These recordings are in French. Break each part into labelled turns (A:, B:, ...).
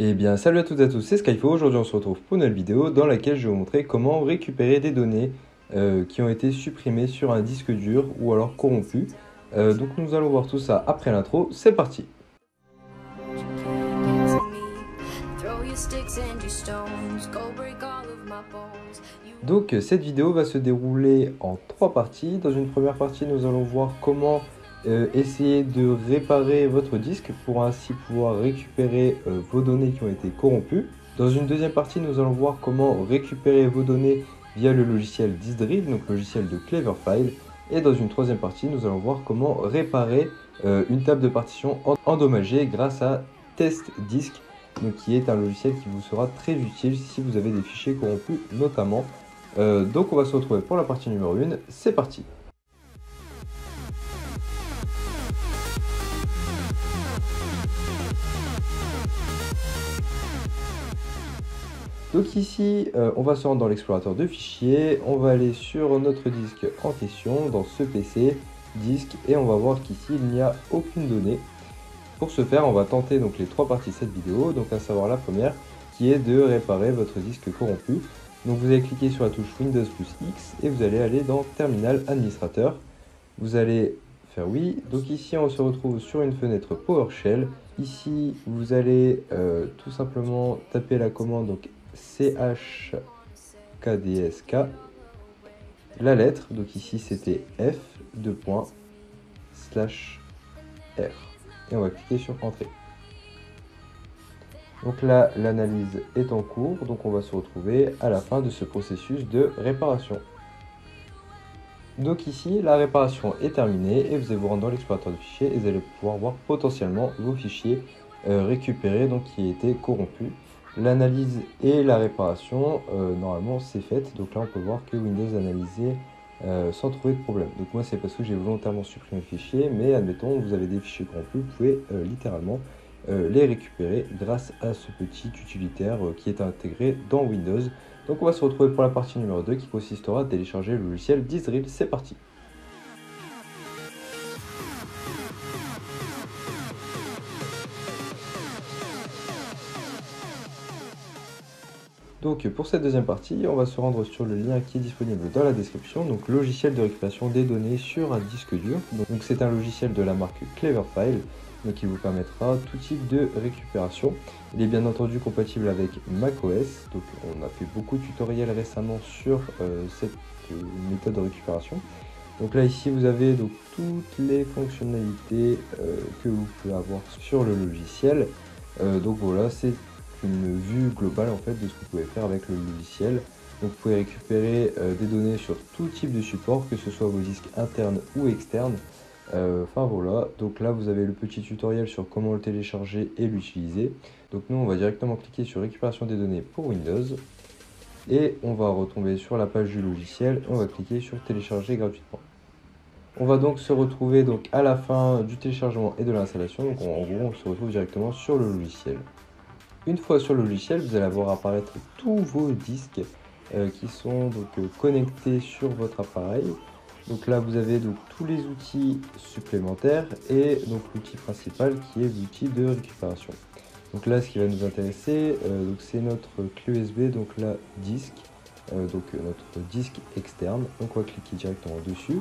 A: Eh bien, salut à toutes et à tous, c'est Skyfo. Aujourd'hui, on se retrouve pour une nouvelle vidéo dans laquelle je vais vous montrer comment récupérer des données qui ont été supprimées sur un disque dur ou alors corrompues. Donc, nous allons voir tout ça après l'intro. C'est parti! Donc, cette vidéo va se dérouler en trois parties. Dans une première partie, nous allons voir comment essayer de réparer votre disque pour ainsi pouvoir récupérer vos données qui ont été corrompues. Dans une deuxième partie, nous allons voir comment récupérer vos données via le logiciel Diskdrill, donc logiciel de Cleverfile. Et dans une troisième partie, nous allons voir comment réparer une table de partition endommagée grâce à Test Disk, donc qui est un logiciel qui vous sera très utile si vous avez des fichiers corrompus notamment. Donc on va se retrouver pour la partie numéro 1, c'est parti! Donc ici, on va se rendre dans l'explorateur de fichiers, on va aller sur notre disque en question, dans ce PC, disque, et on va voir qu'ici il n'y a aucune donnée. Pour ce faire, on va tenter donc les trois parties de cette vidéo, donc à savoir la première, qui est de réparer votre disque corrompu. Donc vous allez cliquer sur la touche Windows plus X et vous allez aller dans Terminal Administrateur. Vous allez faire oui. Donc ici on se retrouve sur une fenêtre PowerShell. Ici vous allez tout simplement taper la commande donc chkdsk, la lettre, donc ici c'était F, /R. Et on va cliquer sur Entrée. Donc là, l'analyse est en cours, donc on va se retrouver à la fin de ce processus de réparation. Donc ici, la réparation est terminée et vous allez vous rendre dans l'explorateur de fichiers et vous allez pouvoir voir potentiellement vos fichiers récupérés, donc qui étaient corrompus. L'analyse et la réparation, normalement, c'est fait. Donc là, on peut voir que Windows a analysé sans trouver de problème. Donc moi, c'est parce que j'ai volontairement supprimé le fichier, mais admettons, vous avez des fichiers corrompus, vous pouvez littéralement les récupérer grâce à ce petit utilitaire qui est intégré dans Windows. Donc on va se retrouver pour la partie numéro 2 qui consistera à télécharger le logiciel Diskdrill. C'est parti! Donc pour cette deuxième partie, on va se rendre sur le lien qui est disponible dans la description, donc logiciel de récupération des données sur un disque dur. Donc c'est un logiciel de la marque Cleverfile, donc qui vous permettra tout type de récupération. Il est bien entendu compatible avec macOS, donc on a fait beaucoup de tutoriels récemment sur cette méthode de récupération. Donc là ici vous avez donc toutes les fonctionnalités que vous pouvez avoir sur le logiciel. Donc voilà, c'est une vue globale en fait de ce que vous pouvez faire avec le logiciel. Donc vous pouvez récupérer des données sur tout type de support, que ce soit vos disques internes ou externes. Enfin voilà, donc là vous avez le petit tutoriel sur comment le télécharger et l'utiliser. Donc nous on va directement cliquer sur récupération des données pour Windows. Et on va retomber sur la page du logiciel et on va cliquer sur télécharger gratuitement. On va donc se retrouver donc à la fin du téléchargement et de l'installation. Donc en gros on se retrouve directement sur le logiciel. Une fois sur le logiciel, vous allez voir apparaître tous vos disques qui sont donc connectés sur votre appareil. Donc là, vous avez donc tous les outils supplémentaires et donc l'outil principal qui est l'outil de récupération. Donc là, ce qui va nous intéresser, c'est notre clé USB, donc la disque, notre disque externe. Donc on va cliquer directement dessus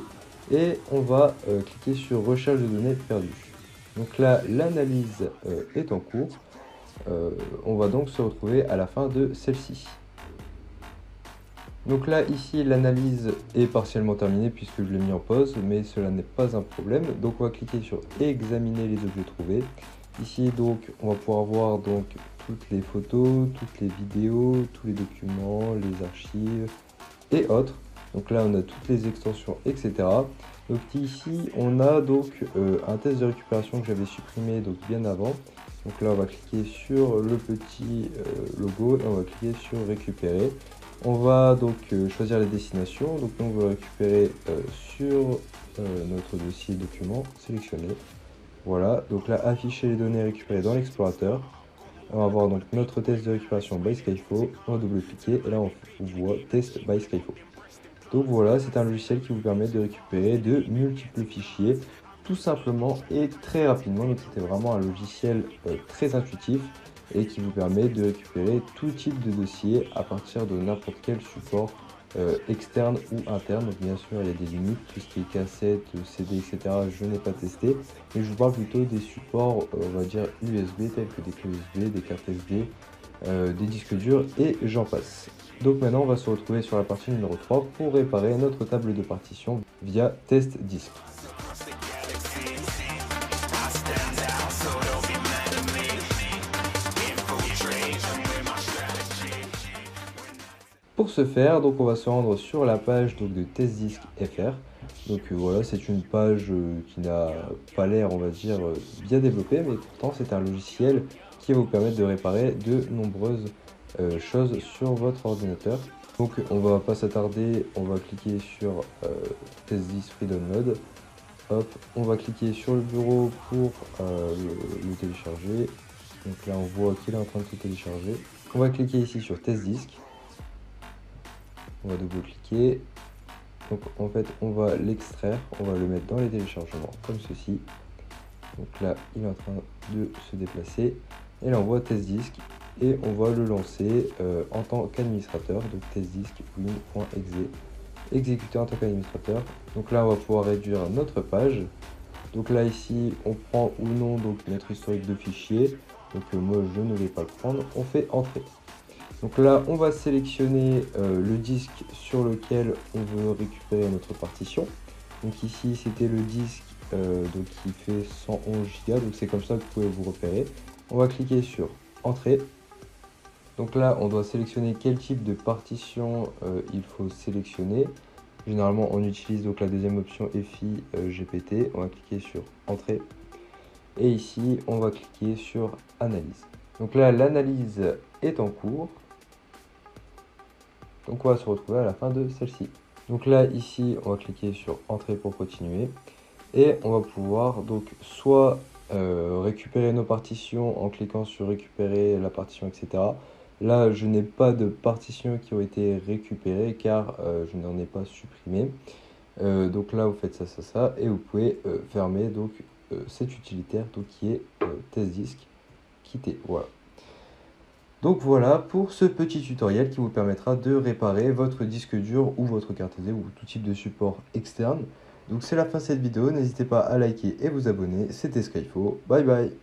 A: et on va cliquer sur recherche de données perdues. Donc là, l'analyse est en cours. On va donc se retrouver à la fin de celle-ci. Donc là, ici, l'analyse est partiellement terminée puisque je l'ai mis en pause, mais cela n'est pas un problème. Donc on va cliquer sur examiner les objets trouvés. Ici, donc, on va pouvoir voir donc toutes les photos, toutes les vidéos, tous les documents, les archives et autres. Donc là, on a toutes les extensions, etc. Donc ici, on a donc un test de récupération que j'avais supprimé donc bien avant. Donc là, on va cliquer sur le petit logo et on va cliquer sur récupérer. On va donc choisir les destinations. Donc nous, on va récupérer sur notre dossier document sélectionné. Voilà, donc là, afficher les données récupérées dans l'explorateur. On va voir donc notre test de récupération by Skyfo. On va double-cliquer et là, on voit test by Skyfo. Donc voilà, c'est un logiciel qui vous permet de récupérer de multiples fichiers tout simplement et très rapidement. Donc c'était vraiment un logiciel très intuitif et qui vous permet de récupérer tout type de dossier à partir de n'importe quel support externe ou interne. Donc bien sûr il y a des limites, tout ce qui est cassette, CD, etc. je n'ai pas testé, mais je vous parle plutôt des supports on va dire USB tels que des clés USB, des cartes SD, des disques durs et j'en passe. Donc maintenant on va se retrouver sur la partie numéro 3 pour réparer notre table de partition via test disk. Pour ce faire, donc on va se rendre sur la page donc, de TestDisk FR. Donc voilà, c'est une page qui n'a pas l'air, on va dire, bien développée, mais pourtant c'est un logiciel qui va vous permettre de réparer de nombreuses choses sur votre ordinateur. Donc on va pas s'attarder, on va cliquer sur TestDisk Free Download. Hop, on va cliquer sur le bureau pour le télécharger. Donc là on voit qu'il est en train de se télécharger. On va cliquer ici sur TestDisk. On va double-cliquer. Donc en fait on va l'extraire, on va le mettre dans les téléchargements comme ceci. Donc là il est en train de se déplacer. Et là on voit TestDisk et on va le lancer en tant qu'administrateur. Donc TestDisk win.exe, exécuter en tant qu'administrateur. Donc là on va pouvoir réduire notre page. Donc là ici on prend ou non donc notre historique de fichiers. Donc moi je ne vais pas le prendre, on fait entrée. Donc là, on va sélectionner le disque sur lequel on veut récupérer notre partition. Donc ici, c'était le disque donc qui fait 111 Go, donc c'est comme ça que vous pouvez vous repérer. On va cliquer sur Entrée. Donc là, on doit sélectionner quel type de partition il faut sélectionner. Généralement, on utilise donc la deuxième option FI GPT. On va cliquer sur Entrée. Et ici, on va cliquer sur Analyse. Donc là, l'analyse est en cours. Donc on va se retrouver à la fin de celle-ci. Donc là ici on va cliquer sur entrée pour continuer et on va pouvoir donc soit récupérer nos partitions en cliquant sur récupérer la partition, etc. Là je n'ai pas de partitions qui ont été récupérées car je n'en ai pas supprimé. Donc là vous faites ça et vous pouvez fermer donc cet utilitaire donc, qui est TestDisk quitter. Voilà. Donc voilà pour ce petit tutoriel qui vous permettra de réparer votre disque dur ou votre carte SD ou tout type de support externe. Donc c'est la fin de cette vidéo, n'hésitez pas à liker et vous abonner, c'était Skyfo, bye bye.